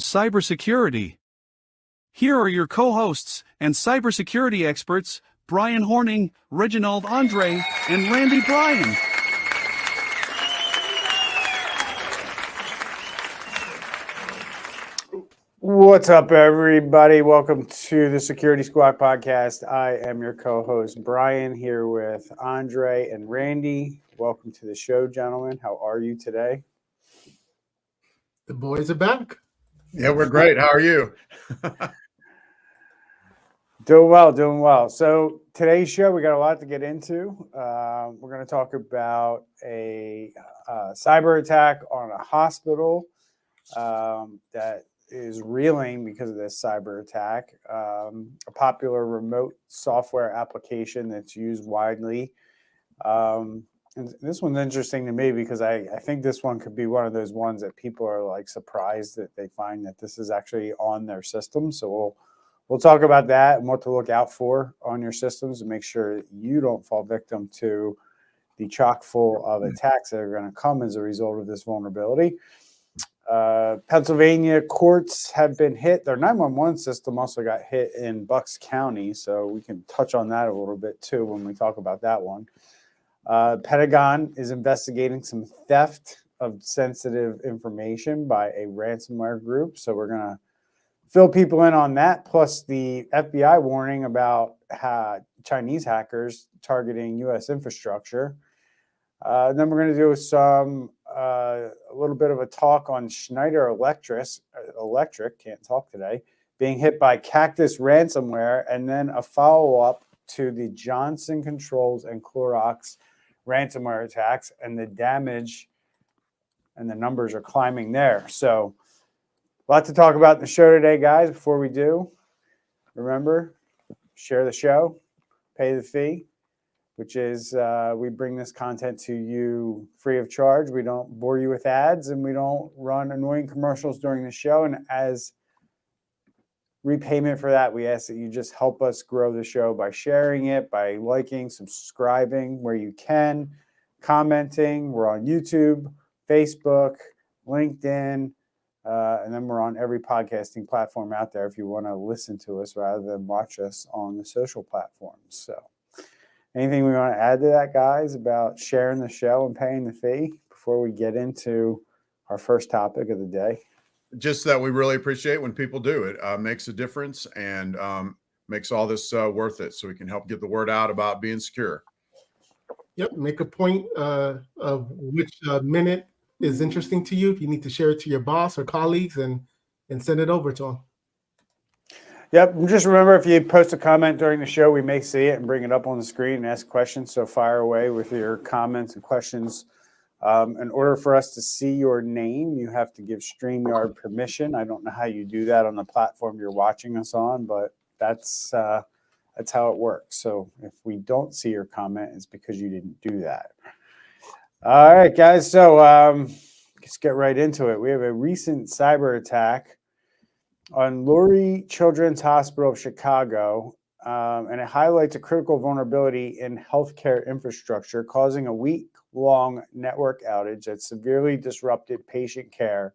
Cybersecurity. Here are your co-hosts and cybersecurity experts, Bryan Hornung, Reginald Andre, and Randy Bryan. What's up, everybody? Welcome to the Security Squawk podcast. I am your co-host, Bryan, here with Andre and Randy. Welcome to the show, gentlemen. How are you today? The boys are back. Yeah, we're great. How are you? Doing well. So today's show, we got a lot to get into. We're going to talk about a cyber attack on a hospital that is reeling because of this cyber attack. A popular remote software application that's used widely. And this one's interesting to me because I think this one could be one of those ones that people are like surprised that they find that this is actually on their system. So we'll talk about that and what to look out for on your systems and make sure that you don't fall victim to the chock full of attacks that are going to come as a result of this vulnerability. Pennsylvania courts have been hit. Their 911 system also got hit in Bucks County, so we can touch on that a little bit too when we talk about that one. Pentagon is investigating some theft of sensitive information by a ransomware group, so we're going to fill people in on that, plus the FBI warning about Chinese hackers targeting U.S. infrastructure. Then we're going to do a little bit of a talk on Schneider Electric, can't talk today, being hit by Cactus ransomware, and then a follow-up to the Johnson Controls and Clorox ransomware attacks, and the damage and the numbers are climbing there. So a lot to talk about in the show today, guys. Before we do, remember, share the show, pay the fee, which is we bring this content to you free of charge. We don't bore you with ads, and we don't run annoying commercials during the show. And as repayment for that, we ask that you just help us grow the show by sharing it, by liking, subscribing where you can, commenting. We're on YouTube, Facebook, LinkedIn, and then we're on every podcasting platform out there if you want to listen to us rather than watch us on the social platforms. So anything we want to add to that, guys, about sharing the show and paying the fee before we get into our first topic of the day? Just that we really appreciate when people do it. Makes a difference and makes all this worth it, so we can help get the word out about being secure. Yep. Make a point of which minute is interesting to you. If you need to share it to your boss or colleagues and send it over to them. Yep. And just remember, if you post a comment during the show, we may see it and bring it up on the screen and ask questions. So fire away with your comments and questions. In order for us to see your name, you have to give StreamYard permission. I don't know how you do that on the platform you're watching us on, but that's how it works. So if we don't see your comment, it's because you didn't do that. All right, guys. So let's get right into it. We have a recent cyber attack on Lurie Children's Hospital of Chicago, and it highlights a critical vulnerability in healthcare infrastructure, causing a week-long network outage that severely disrupted patient care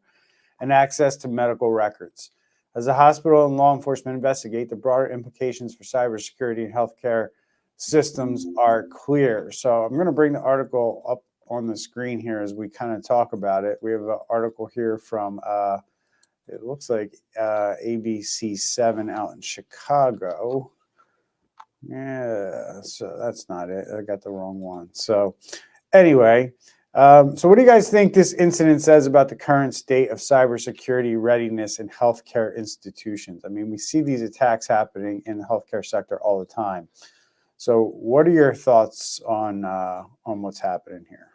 and access to medical records. As the hospital and law enforcement investigate, the broader implications for cybersecurity and healthcare systems are clear. So I'm going to bring the article up on the screen here as we kind of talk about it. We have an article here from it looks like ABC7 out in Chicago. Yeah, so that's not it. I got the wrong one. So anyway, so what do you guys think this incident says about the current state of cybersecurity readiness in healthcare institutions? I mean, we see these attacks happening in the healthcare sector all the time. So what are your thoughts on what's happening here?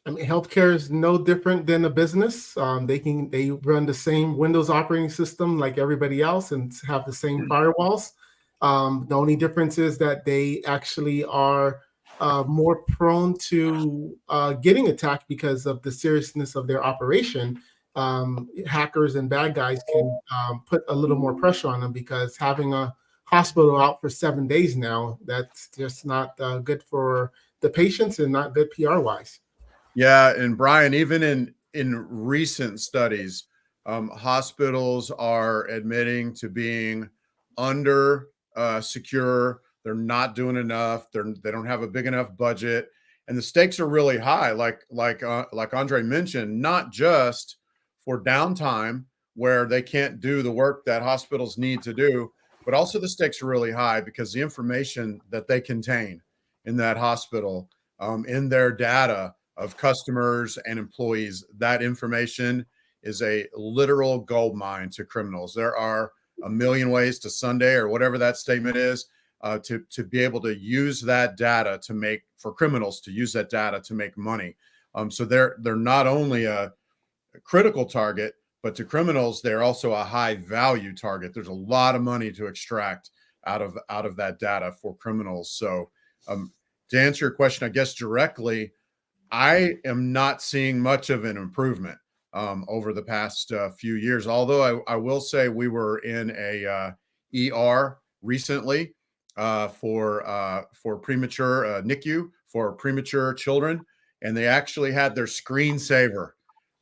I mean, healthcare is no different than a business. They run the same Windows operating system like everybody else and have the same firewalls. The only difference is that they actually are more prone to getting attacked because of the seriousness of their operation. Hackers and bad guys can put a little more pressure on them because having a hospital out for 7 days now, that's just not good for the patients and not good PR wise. Yeah, and Bryan, even in recent studies, Hospitals are admitting to being under secure. They're not doing enough. They don't have a big enough budget, and the stakes are really high. Like Andre mentioned, not just for downtime where they can't do the work that hospitals need to do, but also the stakes are really high because the information that they contain in that hospital, in their data of customers and employees, that information is a literal gold mine to criminals. There are a million ways to Sunday, or whatever that statement is, to be able to use that data to make, for criminals to use that data to make money. So they're not only a critical target, but to criminals, they're also a high value target. There's a lot of money to extract out of that data for criminals. So to answer your question, I guess directly, I am not seeing much of an improvement over the past few years. Although I will say we were in a ER recently for premature NICU for premature children, and they actually had their screensaver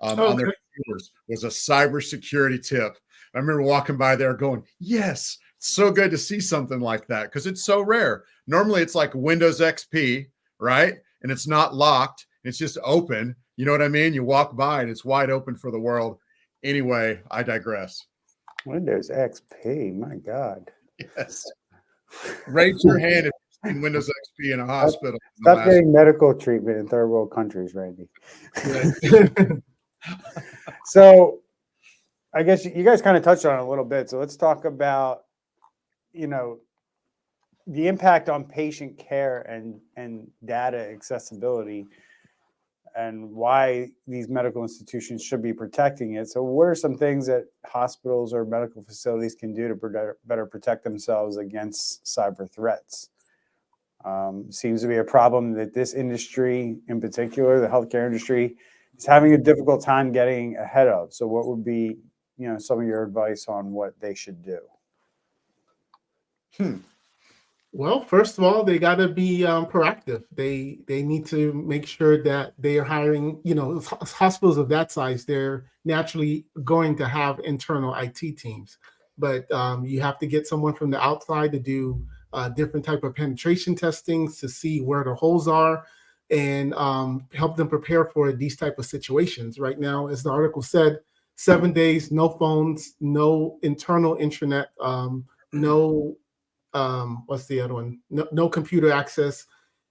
on their computers was a cybersecurity tip. I remember walking by there going, yes, so good to see something like that because it's so rare. Normally it's like Windows XP, right? And it's not locked. It's just open. You know what I mean? You walk by and it's wide open for the world. Anyway, I digress. Windows XP, my God. Yes. Raise your hand if you've seen Windows XP in a hospital. Stop getting medical treatment in third world countries, Randy. So I guess you guys kind of touched on it a little bit. So let's talk about, the impact on patient care and data accessibility and why these medical institutions should be protecting it. So what are some things that hospitals or medical facilities can do to better protect themselves against cyber threats? Seems to be a problem that this industry in particular, the healthcare industry, is having a difficult time getting ahead of. So what would be, some of your advice on what they should do? Well, first of all, they got to be proactive. They need to make sure that they are hiring, hospitals of that size, they're naturally going to have internal IT teams. But you have to get someone from the outside to do different type of penetration testings to see where the holes are and help them prepare for these type of situations. Right now, as the article said, 7 days, no phones, no internal intranet, no what's the other one? No computer access.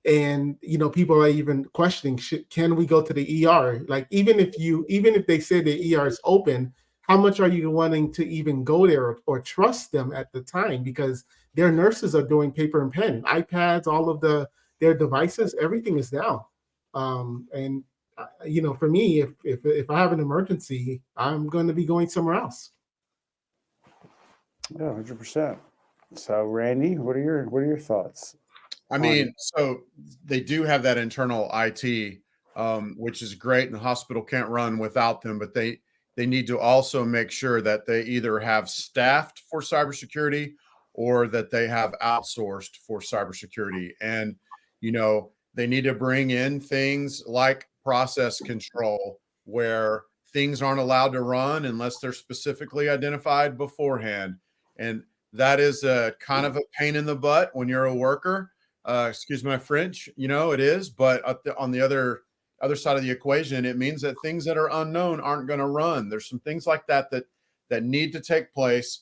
And, people are even questioning, can we go to the ER? Like, even if they say the ER is open, how much are you wanting to even go there or trust them at the time? Because their nurses are doing paper and pen, iPads, all of their devices, everything is down. And for me, if I have an emergency, I'm going to be going somewhere else. Yeah, 100%. So, Randy, what are your thoughts? I mean, so they do have that internal IT, which is great, and the hospital can't run without them. But they need to also make sure that they either have staffed for cybersecurity or that they have outsourced for cybersecurity. And they need to bring in things like process control, where things aren't allowed to run unless they're specifically identified beforehand. And that is a kind of a pain in the butt when you're a worker. Excuse my French, it is. But on the other side of the equation, it means that things that are unknown aren't going to run. There's some things like that need to take place.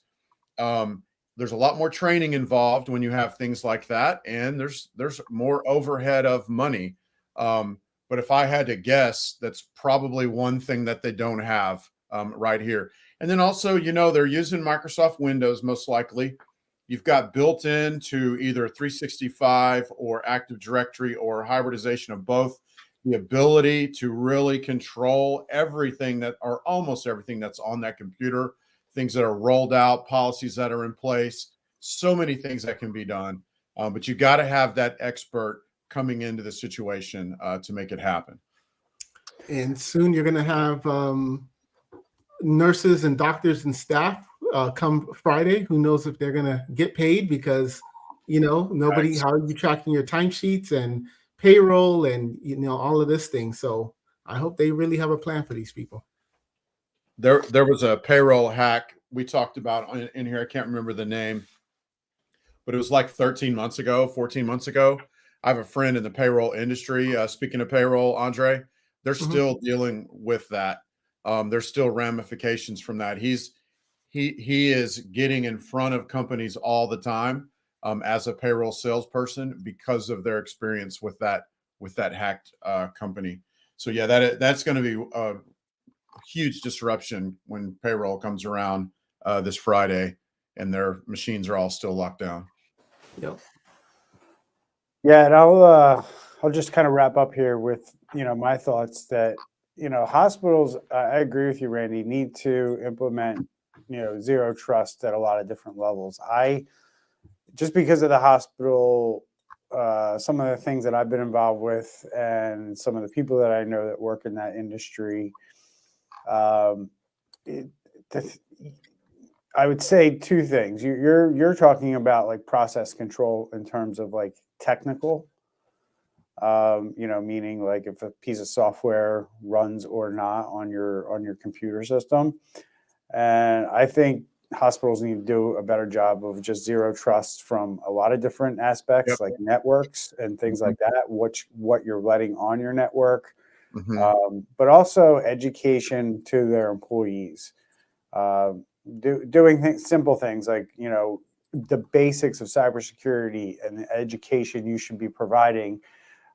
There's a lot more training involved when you have things like that, and there's more overhead of money. But if I had to guess, that's probably one thing that they don't have right here. And then also, they're using Microsoft Windows most likely. You've got built into either 365 or Active Directory or hybridization of both, the ability to really control everything or almost everything that's on that computer, things that are rolled out, policies that are in place, so many things that can be done. But you got to have that expert coming into the situation to make it happen. And soon you're going to have nurses and doctors and staff come Friday. Who knows if they're going to get paid because, nobody, Right. How are you tracking your timesheets and payroll and, all of this thing. So I hope they really have a plan for these people. there was a payroll hack we talked about in here. I can't remember the name, but it was like 13 months ago, 14 months ago. I have a friend in the payroll industry. Speaking of payroll, Andre, they're still dealing with that. There's still ramifications from that. He is getting in front of companies all the time as a payroll salesperson because of their experience with that hacked company. So yeah, that's going to be a huge disruption when payroll comes around this Friday and their machines are all still locked down. Yep. Yeah, and I'll just kind of wrap up here with my thoughts that hospitals. I agree with you, Randy. Need to implement zero trust at a lot of different levels. Just because of the hospital, some of the things that I've been involved with, and some of the people that I know that work in that industry, I would say two things. You're talking about like process control in terms of like technical, meaning like if a piece of software runs or not on your computer system. And I think hospitals need to do a better job of just zero trust from a lot of different aspects, like networks and things like that, what you're letting on your network, but also education to their employees. Doing simple things like, the basics of cybersecurity and the education you should be providing.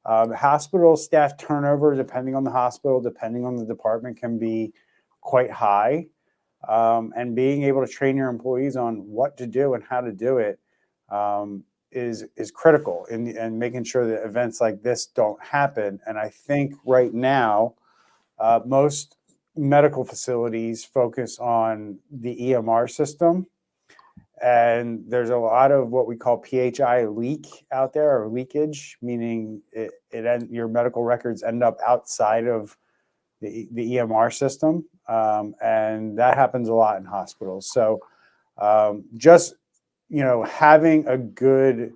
Hospital staff turnover, depending on the hospital, depending on the department, can be quite high. And being able to train your employees on what to do and how to do it is critical in making sure that events like this don't happen. And I think right now, most medical facilities focus on the EMR system. And there's a lot of what we call PHI leak out there, or leakage, meaning your medical records end up outside of the EMR system. And that happens a lot in hospitals. So just, having a good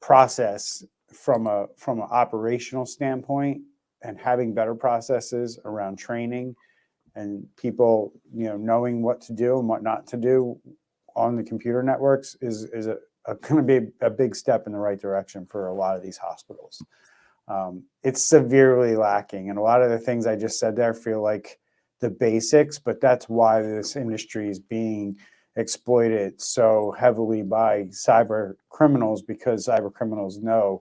process from an operational standpoint, and having better processes around training and people, knowing what to do and what not to do on the computer networks is going to be a big step in the right direction for a lot of these hospitals. It's severely lacking. And a lot of the things I just said there feel like the basics, but that's why this industry is being exploited so heavily by cyber criminals, because cyber criminals know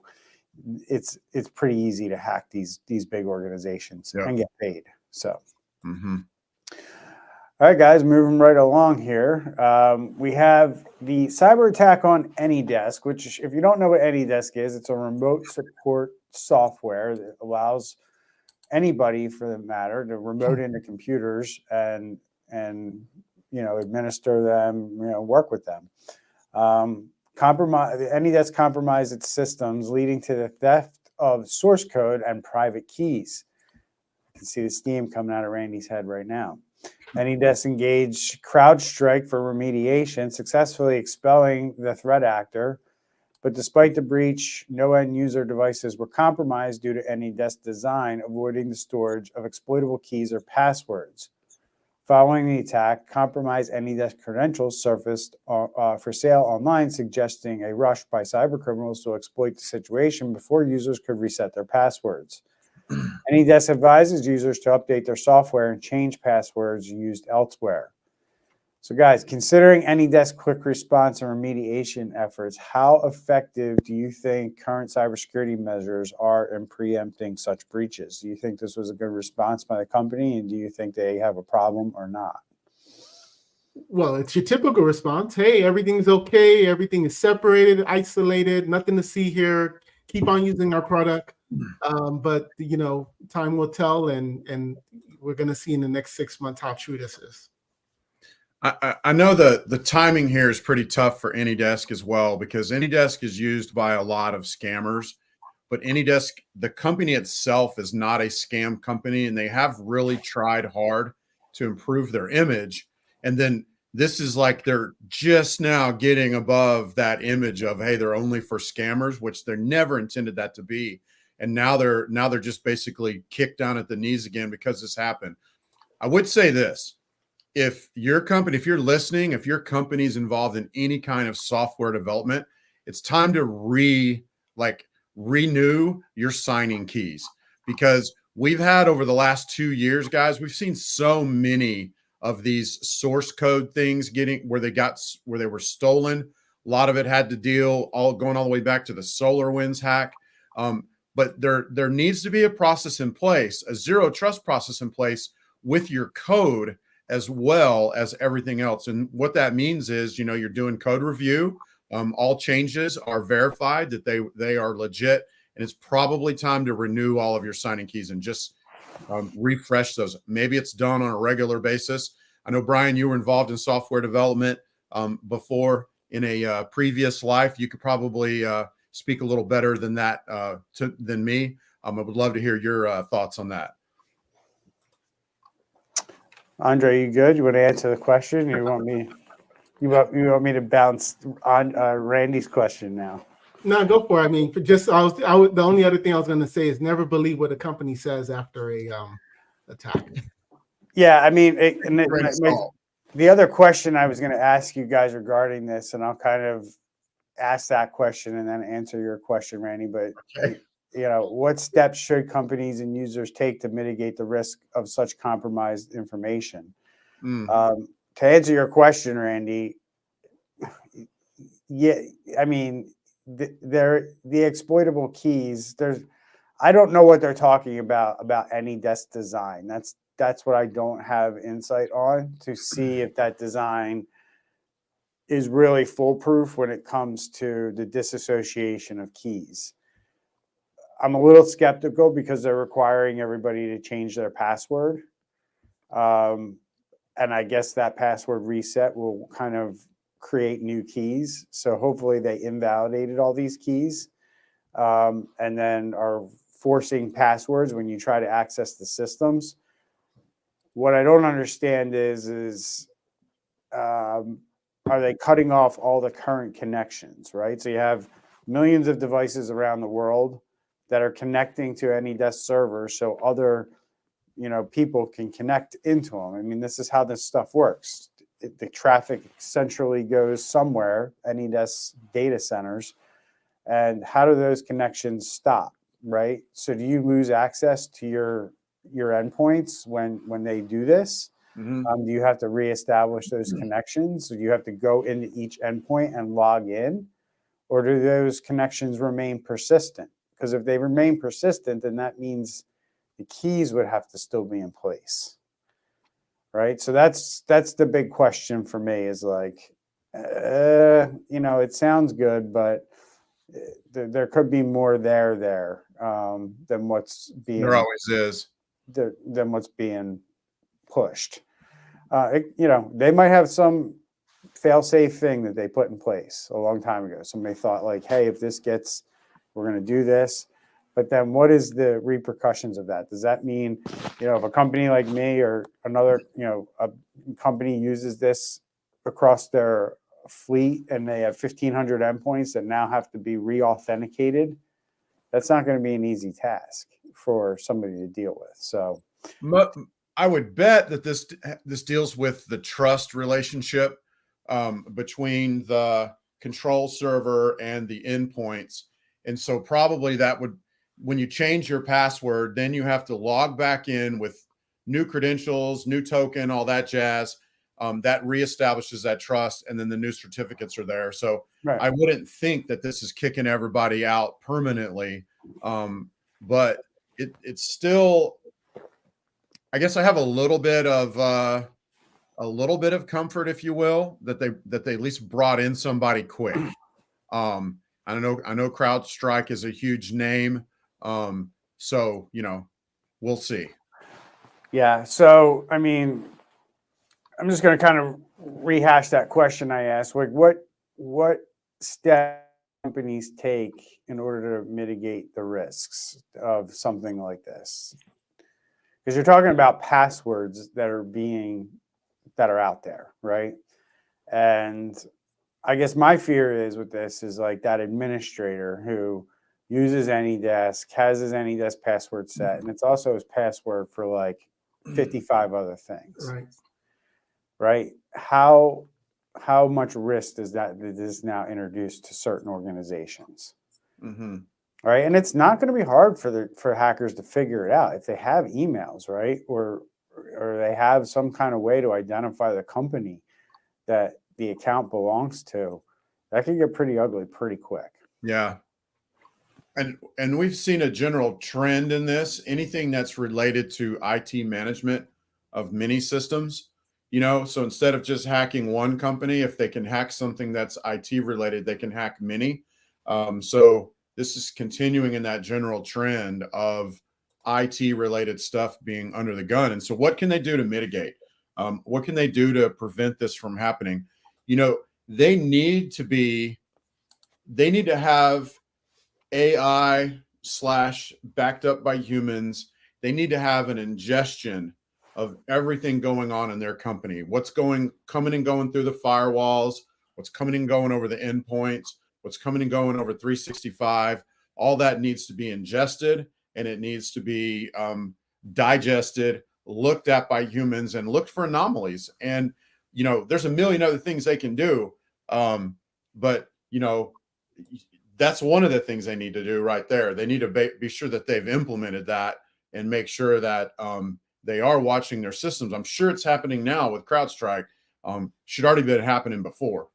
it's pretty easy to hack these big organizations and get paid. So. All right, guys, moving right along here. We have the cyber attack on AnyDesk, which, if you don't know what AnyDesk is, it's a remote support software that allows anybody, for that matter, to remote into computers and administer them, work with them. AnyDesk compromised its systems, leading to the theft of source code and private keys. You can see the steam coming out of Randy's head right now. AnyDesk engaged CrowdStrike for remediation, successfully expelling the threat actor. But despite the breach, no end user devices were compromised due to AnyDesk design, avoiding the storage of exploitable keys or passwords. Following the attack, compromised AnyDesk credentials surfaced for sale online, suggesting a rush by cybercriminals to exploit the situation before users could reset their passwords. AnyDesk advises users to update their software and change passwords used elsewhere. So guys, considering AnyDesk quick response and remediation efforts, how effective do you think current cybersecurity measures are in preempting such breaches? Do you think this was a good response by the company, and do you think they have a problem or not? Well, it's your typical response. Hey, everything's okay. Everything is separated, isolated, nothing to see here. Keep on using our product. But time will tell, and we're going to see in the next 6 months how true this is. I know the timing here is pretty tough for AnyDesk as well, because AnyDesk is used by a lot of scammers, but AnyDesk, the company itself, is not a scam company, and they have really tried hard to improve their image. And then this is like they're just now getting above that image of, hey, they're only for scammers, which they're never intended that to be. And now they're just basically kicked down at the knees again because this happened. I would say this. if your company, if you're listening, if your company's involved in any kind of software development, it's time to renew your signing keys, because we've had over the last 2 years, guys, we've seen so many of these source code things where they were stolen. A lot of it had to deal going all the way back to the SolarWinds hack. But there needs to be a process in place, a zero trust process in place with your code as well as everything else. And what that means is, you're doing code review. All changes are verified that they are legit, and it's probably time to renew all of your signing keys and just refresh those. Maybe it's done on a regular basis. I know, Bryan, you were involved in software development before in a previous life. You could probably speak a little better than that than me. I would love to hear your thoughts on that. Andre, you good? You want to answer the question? You want me? You want me to bounce on Randy's question now? No, go for it. I mean, the only other thing I was going to say is never believe what a company says after a attack. Yeah, I mean, the other question I was going to ask you guys regarding this, and I'll kind of ask that question and then answer your question, Randy. But Okay. what steps should companies and users take to mitigate the risk of such compromised information? To answer your question, Randy, yeah, I mean, the exploitable keys. I don't know what they're talking about AnyDesk design. That's what I don't have insight on to see if that design is really foolproof when it comes to the disassociation of keys. I'm a little skeptical because they're requiring everybody to change their password. And I guess that password reset will kind of create new keys. So hopefully they invalidated all these keys and then are forcing passwords when you try to access the systems. What I don't understand is are they cutting off all the current connections, right? So you have millions of devices around the world that are connecting to AnyDesk servers so other people can connect into them. I mean, this is how this stuff works. The traffic centrally goes somewhere, AnyDesk data centers, and how do those connections stop, right? So do you lose access to your endpoints when they do this? Do you have to reestablish those connections? Do you have to go into each endpoint and log in? Or do those connections remain persistent? Because if they remain persistent, then that means the keys would have to still be in place, right? So that's the big question for me is like, it sounds good, but there could be more there than what's being. There always is. Than what's being pushed. They might have some fail-safe thing that they put in place a long time ago. Somebody thought like, hey, if this gets, we're going to do this. But then what is the repercussions of that? Does that mean, if a company like me or another, a company uses this across their fleet and they have 1,500 endpoints that now have to be re-authenticated, that's not going to be an easy task for somebody to deal with. So I would bet that this deals with the trust relationship between the control server and the endpoints. And so probably when you change your password, then you have to log back in with new credentials, new token, all that jazz. That reestablishes that trust, and then the new certificates are there. So right. I wouldn't think that this is kicking everybody out permanently, but it's still. I guess I have a little bit of comfort, if you will, that they at least brought in somebody quick. I know CrowdStrike is a huge name, so we'll see. Yeah. So I mean, I'm just going to kind of rehash that question I asked. Like, what steps companies take in order to mitigate the risks of something like this? Because you're talking about passwords that are out there, right? And I guess my fear is with this is like that administrator who uses AnyDesk, has his AnyDesk password set, and it's also his password for like 55 other things. Right. right? How much risk does that is now introduced to certain organizations? Mm-hmm. Right, and it's not going to be hard for hackers to figure it out if they have emails, right, or they have some kind of way to identify the company that the account belongs to. That can get pretty ugly pretty quick. Yeah. And we've seen a general trend in this. Anything that's related to IT management of many systems, so instead of just hacking one company, if they can hack something that's IT related, they can hack many. So this is continuing in that general trend of IT related stuff being under the gun. And so what can they do to mitigate? What can they do to prevent this from happening? They need to have AI / backed up by humans. They need to have an ingestion of everything going on in their company. What's coming and going through the firewalls, what's coming and going over the endpoints, what's coming and going over 365. All that needs to be ingested, and it needs to be digested, looked at by humans, and looked for anomalies. And there's a million other things they can do, but that's one of the things they need to do right there. They need to be sure that they've implemented that and make sure that they are watching their systems. I'm sure it's happening now with CrowdStrike. Should already been happening before.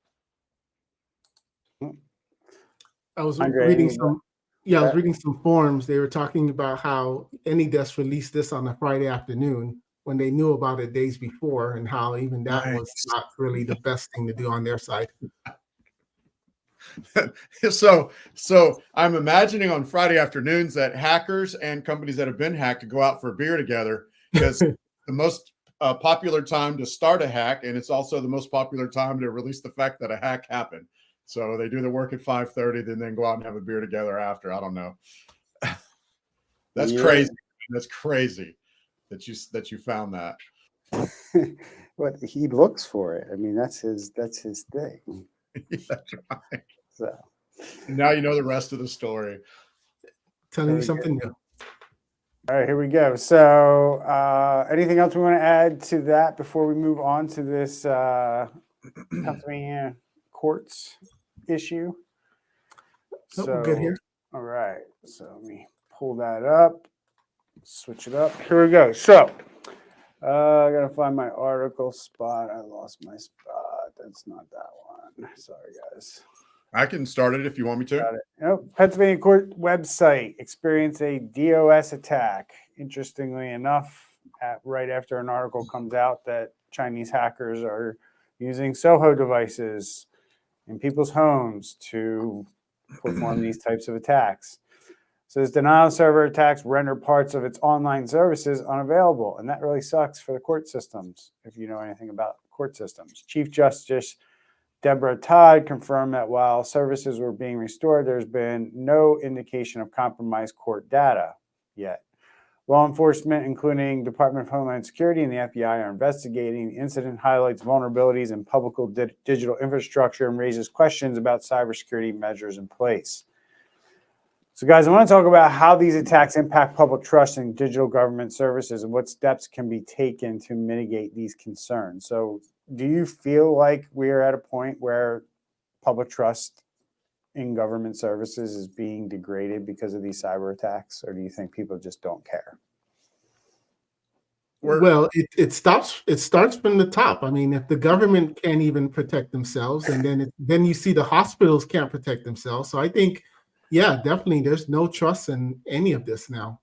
I was Andre, reading any- some. Yeah, I was reading some forums. They were talking about how AnyDesk released this on a Friday afternoon when they knew about it days before, and how even that was not really the best thing to do on their side. So I'm imagining on Friday afternoons that hackers and companies that have been hacked go out for a beer together, because the most popular time to start a hack, and it's also the most popular time to release the fact that a hack happened. So they do the work at 5:30, then go out and have a beer together after. I don't know. That's crazy. That's crazy that you found that. But he looks for it. I mean, that's his thing. That's right. So Now you know the rest of the story. Telling you something new. all right, here we go. So anything else we want to add to that before we move on to this Pennsylvania courts issue? Nope, we're good here. All right. So let me pull that up, switch it up. Here we go. So I got to find my article spot. I lost my spot. That's not that one. Sorry, guys. I can start it if you want me to. Got it. Nope. Pennsylvania court website experienced a DOS attack. Interestingly enough, right after an article comes out that Chinese hackers are using Soho devices in people's homes to perform these types of attacks. So this denial of server attacks render parts of its online services unavailable. And that really sucks for the court systems, if you know anything about court systems. Chief Justice Deborah Todd confirmed that while services were being restored, there's been no indication of compromised court data yet. Law enforcement, including Department of Homeland Security and the FBI, are investigating. The incident highlights vulnerabilities in public digital infrastructure and raises questions about cybersecurity measures in place. So, guys, I want to talk about how these attacks impact public trust in digital government services and what steps can be taken to mitigate these concerns. So, do you feel like we are at a point where public trust in government services is being degraded because of these cyber attacks, or do you think people just don't care? Well, it starts from the top. I mean, if the government can't even protect themselves, and then you see the hospitals can't protect themselves. So I think, yeah, definitely, there's no trust in any of this now.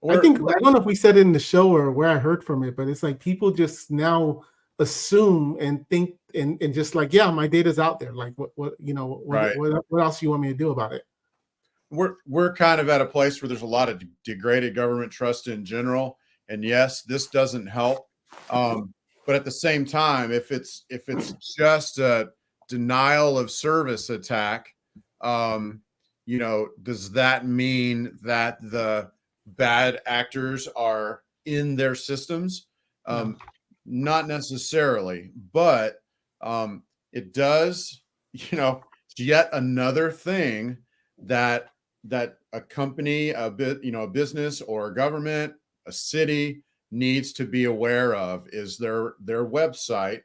I don't know if we said it in the show or where I heard from it, but it's like people just now assume and think and just like, yeah, my data's out there. Like what else do you want me to do about it? We're kind of at a place where there's a lot of degraded government trust in general. And yes, this doesn't help. But at the same time, if it's just a denial of service attack, does that mean that the bad actors are in their systems? Not necessarily, but it does, yet another thing that a company, a business or a government, a city needs to be aware of is their website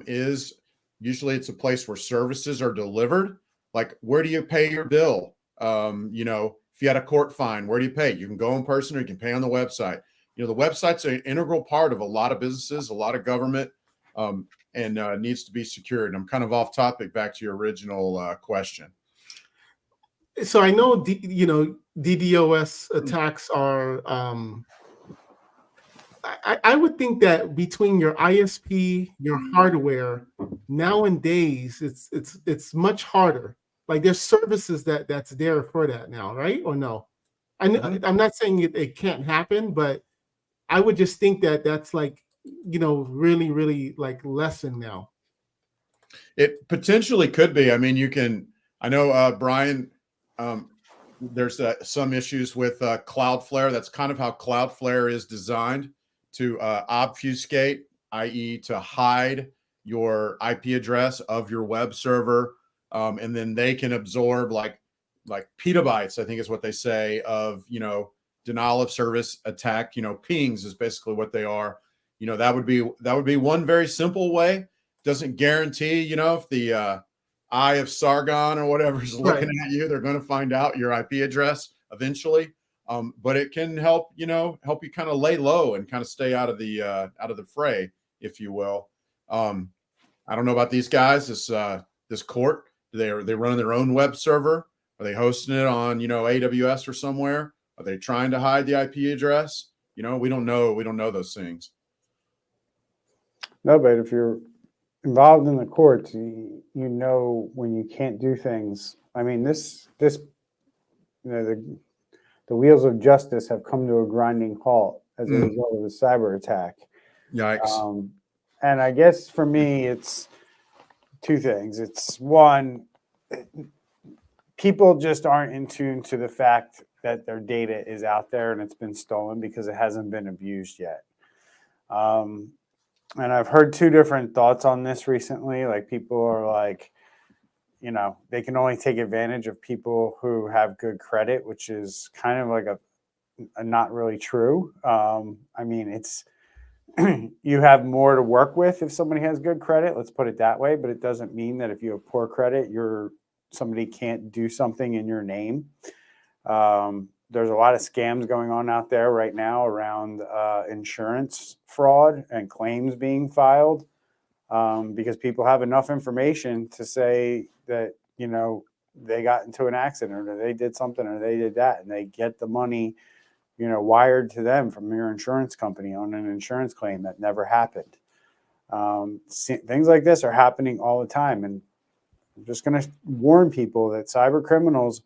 is usually it's a place where services are delivered. Like, where do you pay your bill? If you had a court fine, where do you pay? You can go in person or you can pay on the website. The website's an integral part of a lot of businesses, a lot of government, and needs to be secured. I'm kind of off topic. Back to your original question. So I know, DDoS attacks are. I would think that between your ISP, your hardware, nowadays it's much harder. Like, there's services that's there for that now, right? Or no? I'm not saying it can't happen, but I would just think that that's like, really, really like lessened now. It potentially could be. I mean, I know, Brian, there's some issues with Cloudflare. That's kind of how Cloudflare is designed, to obfuscate, i.e. to hide your IP address of your web server. And then they can absorb like petabytes, I think is what they say, of, denial of service attack, pings is basically what they are. That would be one very simple way. Doesn't guarantee, if the eye of Sargon or whatever is looking at you, they're going to find out your IP address eventually. But it can help you kind of lay low and kind of stay out of the fray, if you will. I don't know about these guys. This court, they running their own web server? Are they hosting it on AWS or somewhere? Are they trying to hide the IP address? We don't know. We don't know those things. No, but if you're involved in the courts, you know when you can't do things. I mean, the wheels of justice have come to a grinding halt as a result of the cyber attack. Yikes. And I guess for me, it's two things. It's one, people just aren't in tune to the fact that their data is out there and it's been stolen because it hasn't been abused yet. And I've heard two different thoughts on this recently. Like, people are like, they can only take advantage of people who have good credit, which is kind of like a not really true. I mean, it's you have more to work with if somebody has good credit. Let's put it that way. But it doesn't mean that if you have poor credit, somebody can't do something in your name. There's a lot of scams going on out there right now around insurance fraud and claims being filed, because people have enough information to say that, they got into an accident or they did something or they did that, and they get the money, wired to them from your insurance company on an insurance claim that never happened. Things like this are happening all the time. And I'm just going to warn people that cyber criminals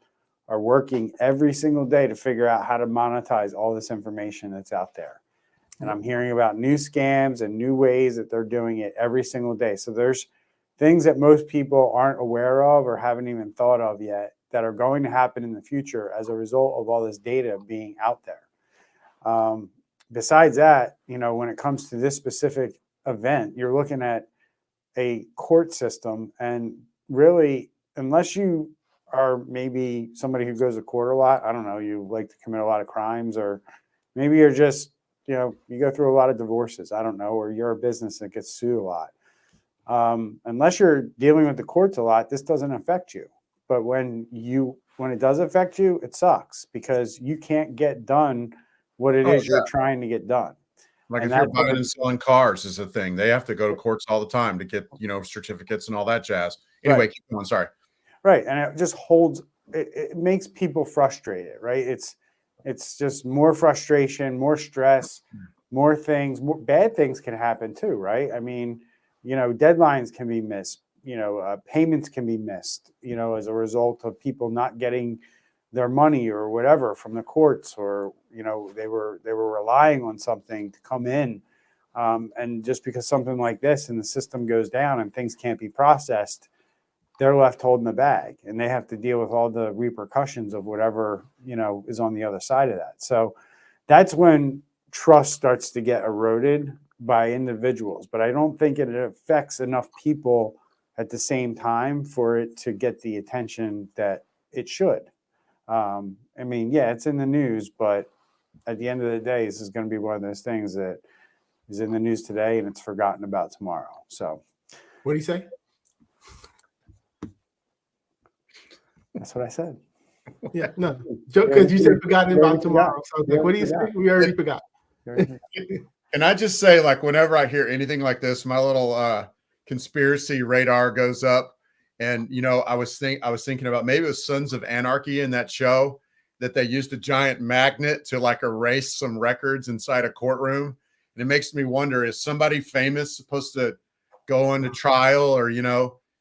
are working every single day to figure out how to monetize all this information that's out there. And I'm hearing about new scams and new ways that they're doing it every single day. So there's things that most people aren't aware of or haven't even thought of yet that are going to happen in the future as a result of all this data being out there. Besides that, when it comes to this specific event, you're looking at a court system, and really, unless you are maybe somebody who goes to court a lot, I don't know, you like to commit a lot of crimes, or maybe you're just, you go through a lot of divorces, I don't know, or you're a business that gets sued a lot. Unless you're dealing with the courts a lot, this doesn't affect you. But when it does affect you, it sucks, because you can't get done what it is you're trying to get done. Like, if you're buying and selling cars is a thing, they have to go to courts all the time to get, certificates and all that jazz. Anyway, right. Keep going. Sorry. Right. And it just it makes people frustrated, right? It's just more frustration, more stress, more things, more bad things can happen too, right? I mean, deadlines can be missed, payments can be missed, as a result of people not getting their money or whatever from the courts, or, they were relying on something to come in. And just because something like this and the system goes down and things can't be processed, they're left holding the bag, and they have to deal with all the repercussions of whatever, is on the other side of that. So that's when trust starts to get eroded by individuals. But I don't think it affects enough people at the same time for it to get the attention that it should. I mean, yeah, it's in the news, but at the end of the day, this is going to be one of those things that is in the news today and it's forgotten about tomorrow. So What do you say? that's what I said. Yeah, no. Because you said forgotten about tomorrow. So I was like, what do you say? forgot. We already forgot. And I just say, like, whenever I hear anything like this, my little conspiracy radar goes up. And I was thinking about maybe it was Sons of Anarchy in that show that they used a giant magnet to like erase some records inside a courtroom. And it makes me wonder, is somebody famous supposed to go on to trial, or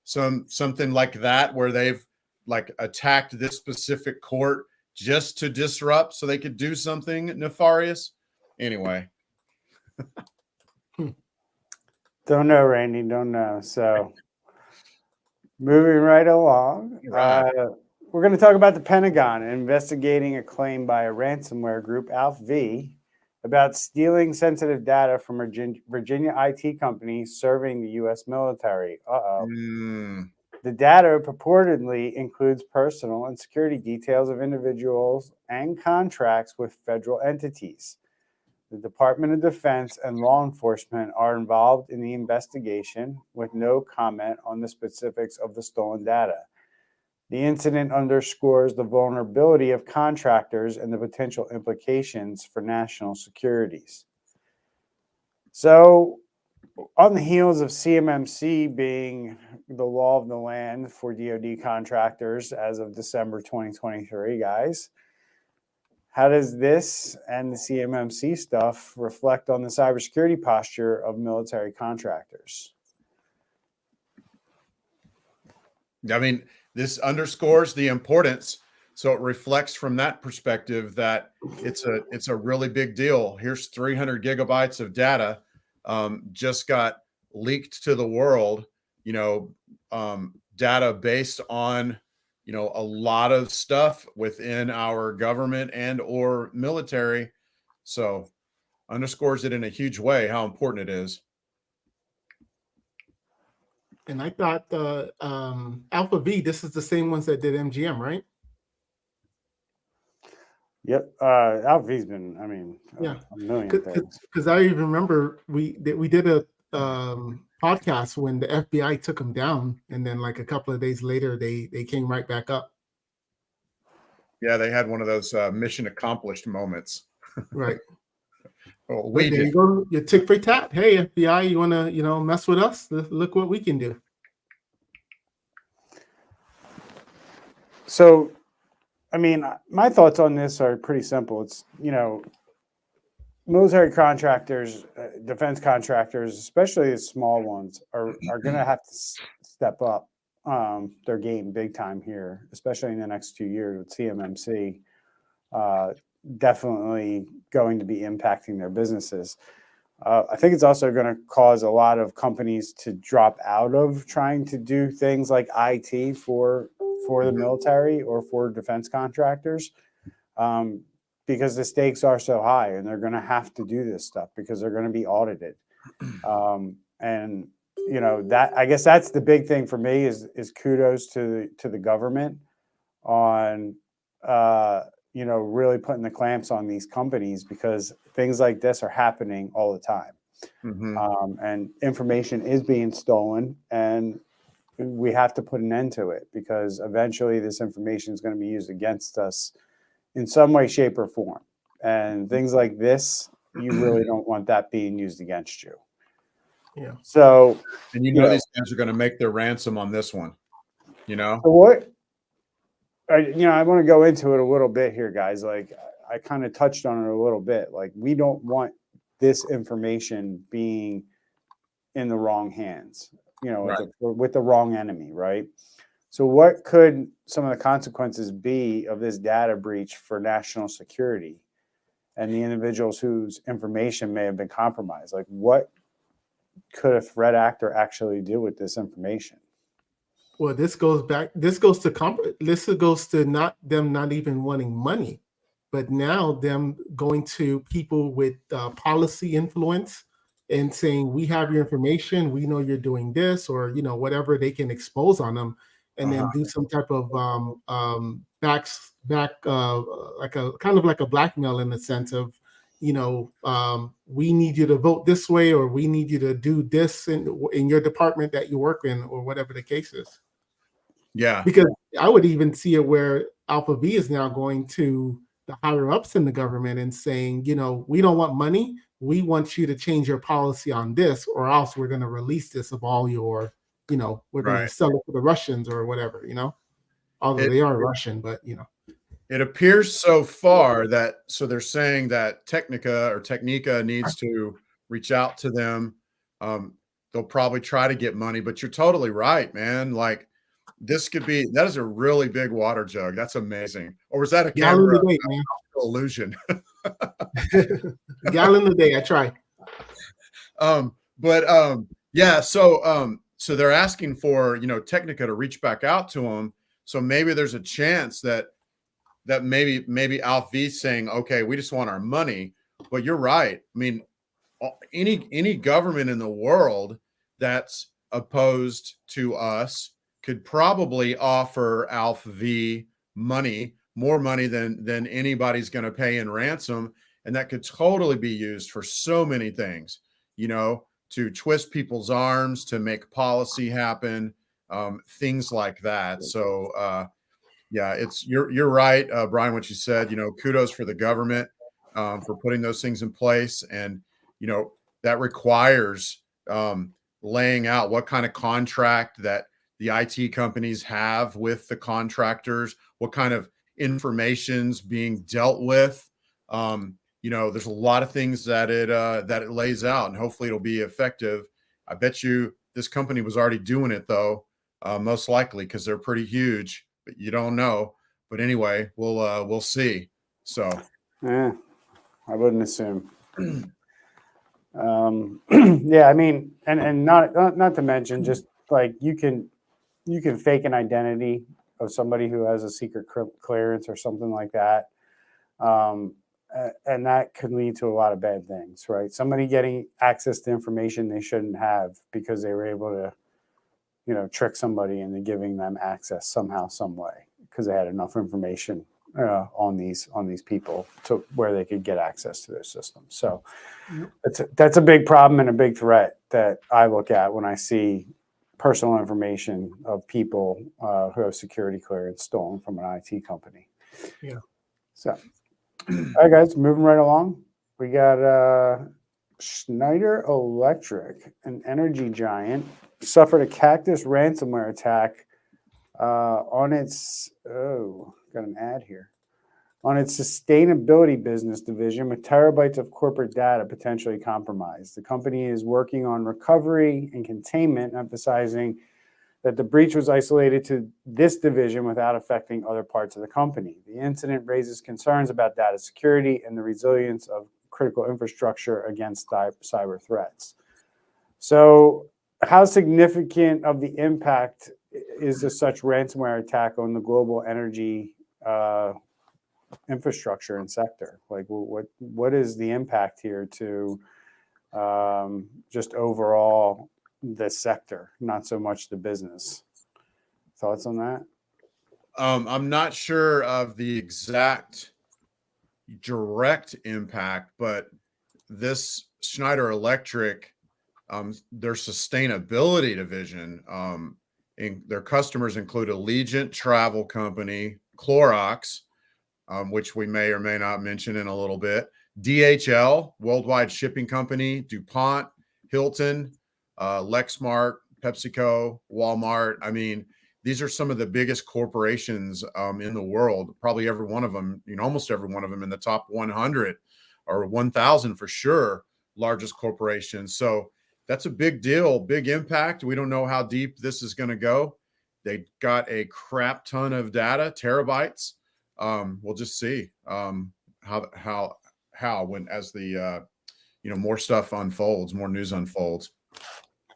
something like that, where they've like attacked this specific court just to disrupt so they could do something nefarious? Anyway. Don't know, Randy. Don't know. So moving right along, we're going to talk about the Pentagon investigating a claim by a ransomware group, AlphaV, about stealing sensitive data from Virginia IT companies serving the U.S. military. The data purportedly includes personal and security details of individuals and contracts with federal entities. The Department of Defense and law enforcement are involved in the investigation, with no comment on the specifics of the stolen data. The incident underscores the vulnerability of contractors and the potential implications for national security. So, on the heels of CMMC being the law of the land for DoD contractors as of December 2023, guys, how does this and the CMMC stuff reflect on the cybersecurity posture of military contractors? I mean, this underscores the importance. So it reflects from that perspective that it's a really big deal. Here's 300 gigabytes of data just got leaked to the world, data based on, a lot of stuff within our government and or military. So underscores it in a huge way how important it is. And I thought AlphaV, this is the same ones that did MGM, right? Yep. AlphaV's been, a million things. Because I even remember we did a podcast when the FBI took them down, and then like a couple of days later, they came right back up. Yeah, they had one of those mission accomplished moments. Right. Well, there you go. Your tick for tat. Hey, FBI, you want to mess with us? Look what we can do. So, my thoughts on this are pretty simple. It's, military contractors, defense contractors, especially the small ones, are going to have to step up their game big time here, especially in the next 2 years with CMMC. Definitely going to be impacting their businesses. I think it's also going to cause a lot of companies to drop out of trying to do things like IT for the military or for defense contractors, because the stakes are so high and they're going to have to do this stuff because they're going to be audited. And that, I guess that's the big thing for me is kudos to the government on really putting the clamps on these companies, because things like this are happening all the time. And information is being stolen, and we have to put an end to it, because eventually this information is going to be used against us in some way, shape, or form. And things like this, you really don't want that being used against you. Yeah. So, and these guys are going to make their ransom on this one. So what? I want to go into it a little bit here, guys. Like, I kind of touched on it a little bit. Like, we don't want this information being in the wrong hands, right, with the wrong enemy, right? So what could some of the consequences be of this data breach for national security and the individuals whose information may have been compromised? Like, what could a threat actor actually do with this information? Well, this goes to not even wanting money, but now them going to people with policy influence and saying, we have your information, we know you're doing this, or whatever they can expose on them. and then do some type of back like a kind of like a blackmail in the sense of, we need you to vote this way, or we need you to do this in your department that you work in, or whatever the case is. Yeah. Because I would even see it where Alpha V is now going to the higher ups in the government and saying, we don't want money. We want you to change your policy on this, or else we're going to release this of all your, we're going to sell it to the Russians or whatever, although they are Russian, but, It appears so far that, so they're saying that Technica needs to reach out to them. They'll probably try to get money, but you're totally right, man. Like, that is a really big water jug. That's amazing. Or was that a camera illusion? Gallon a day, I try. Yeah. So they're asking for, Technica to reach back out to them. So maybe there's a chance that maybe Alpha V's saying, okay, we just want our money. But you're right. I mean, any government in the world that's opposed to us could probably offer Alpha V more money than anybody's going to pay in ransom. And that could totally be used for so many things, to twist people's arms, to make policy happen, things like that. So, yeah, you're right, Brian, what you said. Kudos for the government for putting those things in place, and that requires laying out what kind of contract that the IT companies have with the contractors, what kind of information's being dealt with. There's a lot of things that it lays out, and hopefully it'll be effective. I bet you this company was already doing it though, most likely, because they're pretty huge. But you don't know. But anyway, we'll see. So, yeah, I wouldn't assume. Yeah, I mean, and not to mention, just like you can fake an identity of somebody who has a secret clearance or something like that, and that could lead to a lot of bad things, right? Somebody getting access to information they shouldn't have because they were able to, trick somebody into giving them access somehow, some way, because they had enough information on these people to where they could get access to their system. So that's a big problem and a big threat that I look at when I see personal information of people who have security clearance stolen from an IT company. Yeah. So, all right, guys, moving right along. We got Schneider Electric, an energy giant, suffered a Cactus ransomware attack on its, got an ad here, on its sustainability business division with terabytes of corporate data potentially compromised. The company is working on recovery and containment, emphasizing that the breach was isolated to this division without affecting other parts of the company. The incident raises concerns about data security and the resilience of critical infrastructure against cyber threats. So, how significant of the impact is such ransomware attack on the global energy infrastructure and sector? Like, what is the impact here to just overall the sector, not so much the business? Thoughts on that? I'm not sure of the exact direct impact, but this Schneider Electric, their sustainability division, their customers include Allegiant Travel Company, Clorox, which we may or may not mention in a little bit, DHL, Worldwide Shipping Company, DuPont, Hilton, Lexmark, PepsiCo, Walmart. I mean, these are some of the biggest corporations in the world, probably every one of them, almost every one of them in the top 100 or 1,000 for sure, largest corporations. So that's a big deal, big impact. We don't know how deep this is going to go. They got a crap ton of data, terabytes. We'll just see how when as the more stuff unfolds, more news unfolds.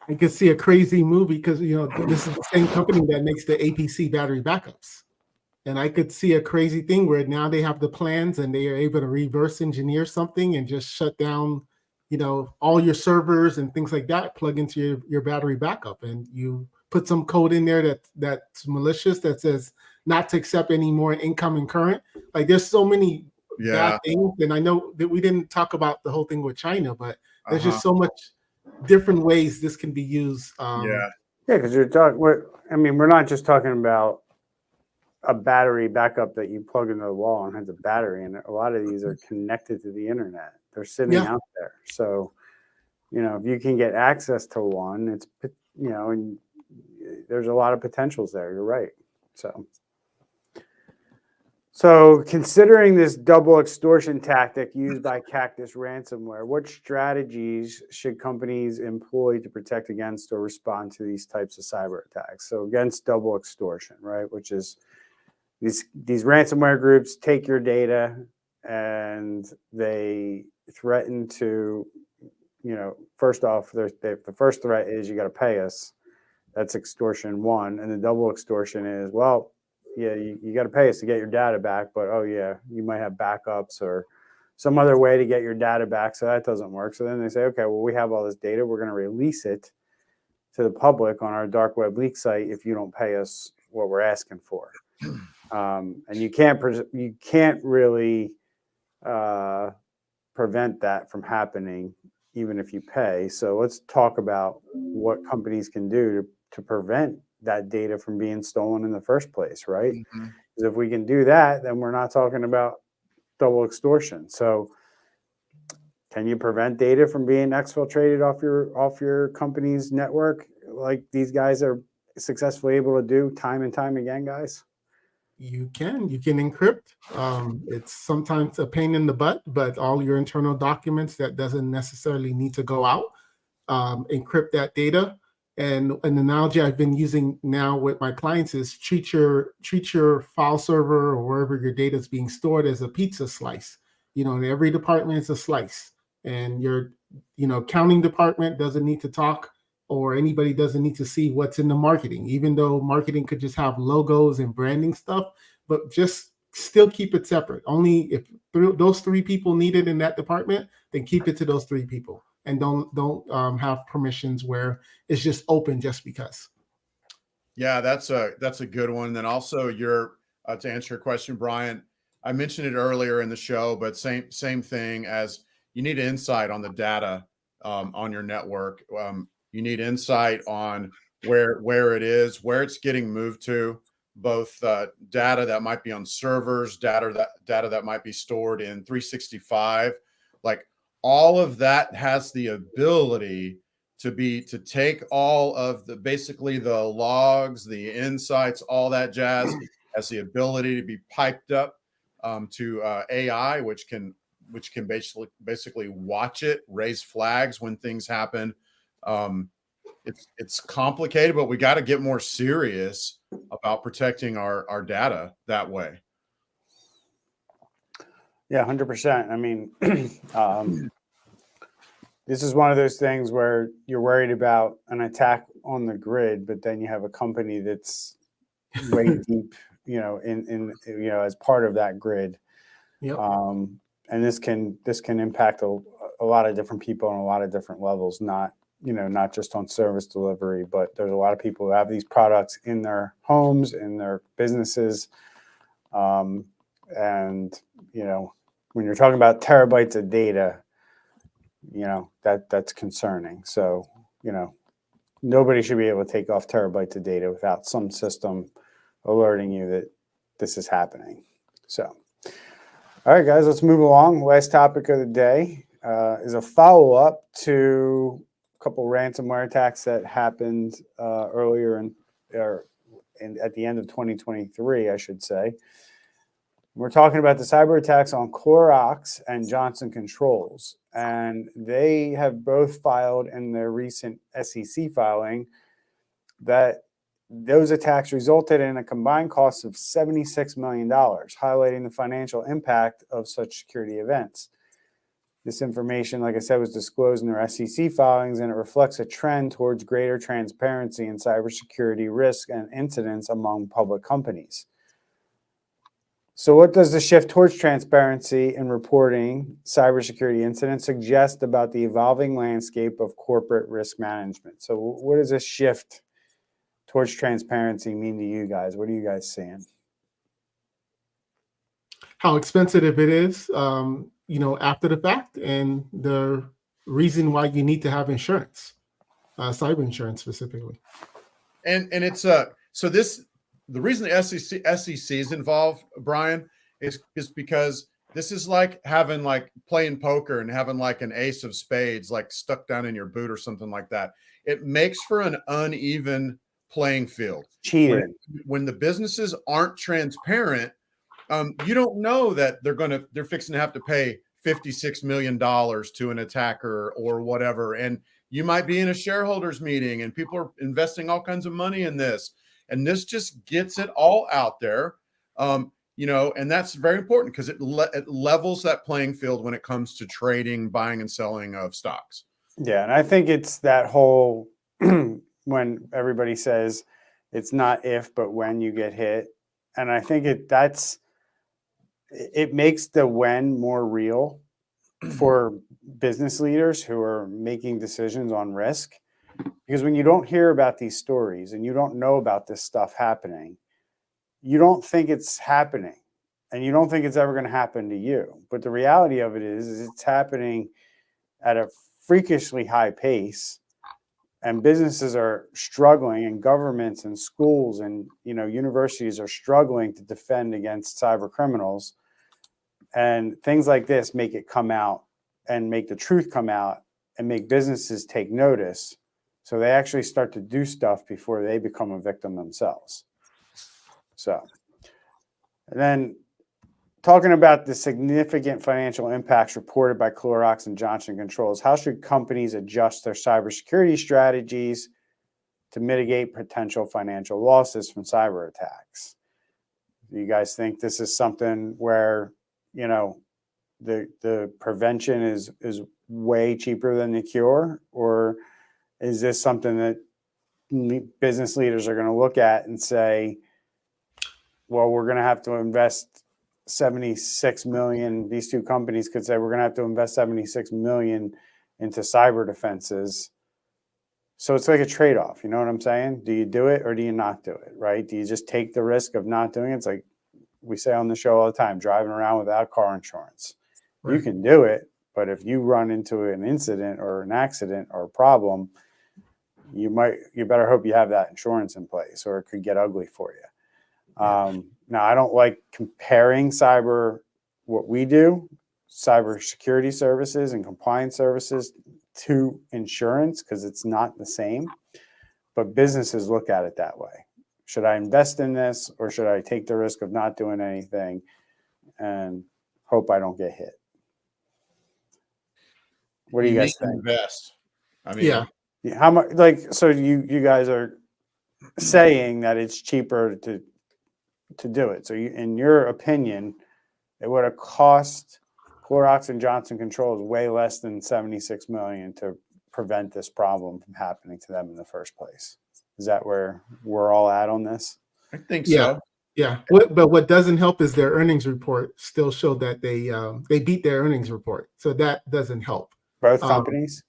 I could see a crazy movie because this is the same company that makes the APC battery backups, and I could see a crazy thing where now they have the plans and they are able to reverse engineer something and just shut down all your servers and things like that, plug into your battery backup, and you put some code in there that's malicious that says not to accept any more incoming current. Like there's so many bad things, and I know that we didn't talk about the whole thing with China, but there's just so much different ways this can be used. Because you're talking. We're not just talking about a battery backup that you plug into the wall and has a battery in it. A lot of these are connected to the internet. They're sitting out there. So, if you can get access to one, it's, and there's a lot of potentials there. You're right. So considering this double extortion tactic used by Cactus ransomware, what strategies should companies employ to protect against or respond to these types of cyber attacks? So against double extortion, right, which is these ransomware groups take your data and they threaten to, first off, the first threat is you got to pay us. That's extortion one. And the double extortion is, well, yeah, you got to pay us to get your data back, but you might have backups or some other way to get your data back, so that doesn't work. So then they say, okay, well, we have all this data, we're going to release it to the public on our dark web leak site if you don't pay us what we're asking for. And you can't really prevent that from happening, even if you pay. So let's talk about what companies can do to prevent that data from being stolen in the first place, right? Because if we can do that, then we're not talking about double extortion. So can you prevent data from being exfiltrated off your company's network like these guys are successfully able to do time and time again, guys? You can encrypt. It's sometimes a pain in the butt, but all your internal documents that doesn't necessarily need to go out, encrypt that data. And an analogy I've been using now with my clients is treat your file server or wherever your data is being stored as a pizza slice. In every department is a slice, and your accounting department doesn't need to talk, or anybody doesn't need to see what's in the marketing, even though marketing could just have logos and branding stuff, but just still keep it separate. Only if those three people need it in that department, then keep it to those three people. And don't have permissions where it's just open just because. Yeah, that's a good one. Then also to answer your question, Brian, I mentioned it earlier in the show, but same thing as you need insight on the data on your network. You need insight on where it is, where it's getting moved to, both data that might be on servers, data that might be stored in 365, like. All of that has the ability to take all of basically the logs, the insights, all that jazz, has the ability to be piped up to AI, which can basically watch it, raise flags when things happen. It's complicated, but we got to get more serious about protecting our data that way. Yeah, 100%. I mean, this is one of those things where you're worried about an attack on the grid, but then you have a company that's way deep, in as part of that grid. Yep. And this can impact a lot of different people on a lot of different levels, not just on service delivery, but there's a lot of people who have these products in their homes, in their businesses. And, when you're talking about terabytes of data, that's concerning. So, nobody should be able to take off terabytes of data without some system alerting you that this is happening. So, all right, guys, let's move along. Last topic of the day is a follow-up to a couple ransomware attacks that happened earlier at the end of 2023, I should say. We're talking about the cyber attacks on Clorox and Johnson Controls, and they have both filed in their recent SEC filing that those attacks resulted in a combined cost of $76 million, highlighting the financial impact of such security events. This information, like I said, was disclosed in their SEC filings, and it reflects a trend towards greater transparency in cybersecurity risk and incidents among public companies. So what does the shift towards transparency in reporting cybersecurity incidents suggest about the evolving landscape of corporate risk management? So what is this shift towards transparency mean to you guys? What are you guys seeing? How expensive it is, after the fact, and the reason why you need to have insurance, cyber insurance specifically. And it's so this the reason the SEC is involved, Brian, is because this is like having playing poker and having like an ace of spades like stuck down in your boot or something like that. It makes for an uneven playing field. Cheating. When the businesses aren't transparent, you don't know that they're fixing to have to pay $56 million to an attacker or whatever. And you might be in a shareholders meeting and people are investing all kinds of money in this. And this just gets it all out there. And that's very important because it levels that playing field when it comes to trading, buying and selling of stocks. Yeah. And I think it's that whole, when everybody says it's not if, but when you get hit. And I think it makes the when more real for business leaders who are making decisions on risk. Because when you don't hear about these stories and you don't know about this stuff happening, you don't think it's happening and you don't think it's ever going to happen to you. But the reality of it is it's happening at a freakishly high pace, and businesses are struggling, and governments and schools and universities are struggling to defend against cyber criminals. And things like this make it come out and make the truth come out and make businesses take notice. So they actually start to do stuff before they become a victim themselves. So, and then talking about the significant financial impacts reported by Clorox and Johnson Controls, how should companies adjust their cybersecurity strategies to mitigate potential financial losses from cyber attacks? Do you guys think this is something where, the prevention is way cheaper than the cure? Or is this something that business leaders are going to look at and say, well, we're going to have to invest 76 million. These two companies could say, we're going to have to invest 76 million into cyber defenses. So it's like a trade-off. You know what I'm saying? Do you do it or do you not do it? Right? Do you just take the risk of not doing it? It's like we say on the show all the time, driving around without car insurance. Right. You can do it, but if you run into an incident or an accident or a problem, you better hope you have that insurance in place, or it could get ugly for you. Now, I don't like comparing what we do, cybersecurity services and compliance services, to insurance, because it's not the same. But businesses look at it that way. Should I invest in this, or should I take the risk of not doing anything and hope I don't get hit? What do you guys think? Invest. I mean, Yeah. How much? So you guys are saying that it's cheaper to do it. So in your opinion, it would have cost Clorox and Johnson Controls way less than $76 million to prevent this problem from happening to them in the first place. Is that where we're all at on this? I think so. Yeah. But what doesn't help is their earnings report still showed that they beat their earnings report. So that doesn't help. Both companies?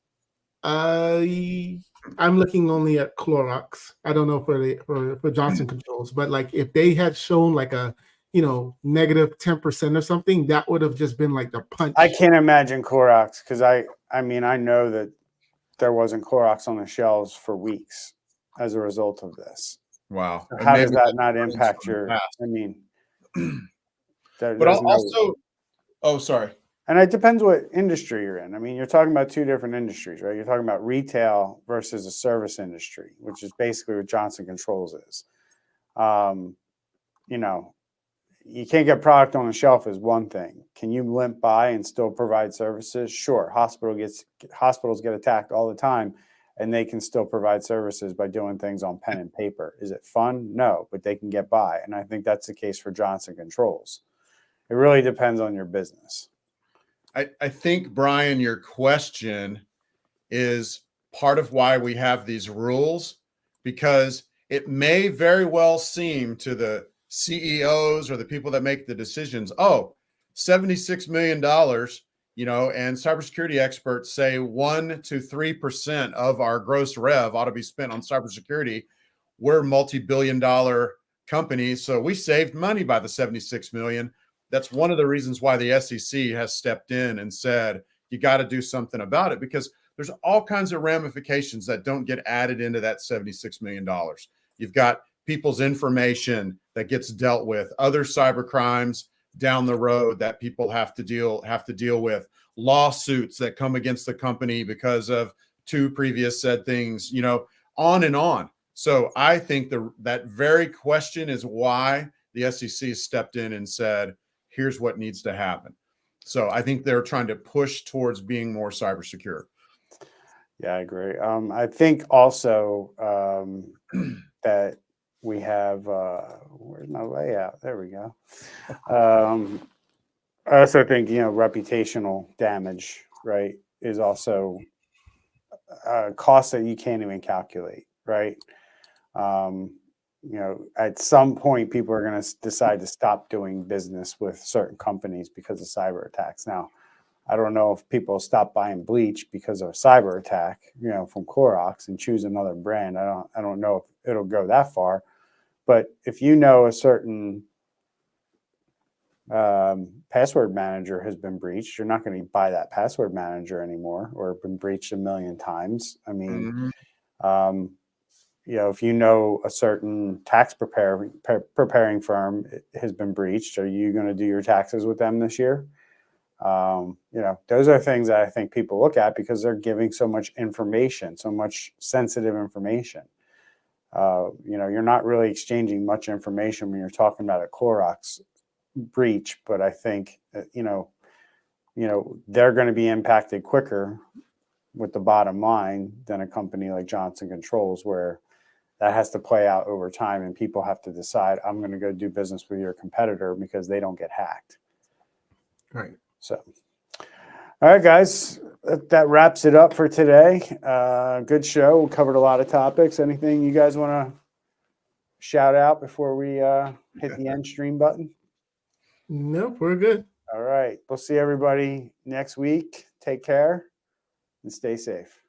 I'm looking only at Clorox. I don't know for Johnson Controls, but if they had shown a negative 10% or something, that would have just been like the punch. I can't imagine Clorox, because I know that there wasn't Clorox on the shelves for weeks as a result of this. Wow. How does that not impact your? But also, sorry. And it depends what industry you're in. I mean, you're talking about two different industries, right? You're talking about retail versus a service industry, which is basically what Johnson Controls is. You can't get product on the shelf is one thing. Can you limp by and still provide services? Sure. Hospitals get attacked all the time, and they can still provide services by doing things on pen and paper. Is it fun? No, but they can get by. And I think that's the case for Johnson Controls. It really depends on your business. I think, Brian, your question is part of why we have these rules, because it may very well seem to the CEOs or the people that make the decisions, $76 million, and cybersecurity experts say 1 to 3% of our gross rev ought to be spent on cybersecurity. we're multi-billion-dollar companies, so we saved money by the 76 million. That's one of the reasons why the SEC has stepped in and said, you got to do something about it, because there's all kinds of ramifications that don't get added into that $76 million. You've got people's information that gets dealt with, other cyber crimes down the road that people have to deal with, lawsuits that come against the company because of two previous said things, on and on. So I think that very question is why the SEC stepped in and said, here's what needs to happen. So I think they're trying to push towards being more cyber secure. Yeah, I agree. I think also that we have, where's my layout? There we go. I also think, reputational damage, right, is also a cost that you can't even calculate, right? At some point, people are going to decide to stop doing business with certain companies because of cyber attacks. Now, I don't know if people stop buying bleach because of a cyber attack, from Clorox and choose another brand. I don't know if it'll go that far, but if a certain password manager has been breached, you're not going to buy that password manager anymore, or been breached a million times. I mean, if a certain tax preparing firm has been breached, are you going to do your taxes with them this year? Those are things that I think people look at because they're giving so much information, so much sensitive information. You're not really exchanging much information when you're talking about a Clorox breach, but I think, they're going to be impacted quicker with the bottom line than a company like Johnson Controls, where that has to play out over time and people have to decide, I'm going to go do business with your competitor because they don't get hacked. Right. So, all right, guys, that wraps it up for today. Good show. We covered a lot of topics. Anything you guys want to shout out before we hit the end stream button? Nope, we're good. All right. We'll see everybody next week. Take care and stay safe.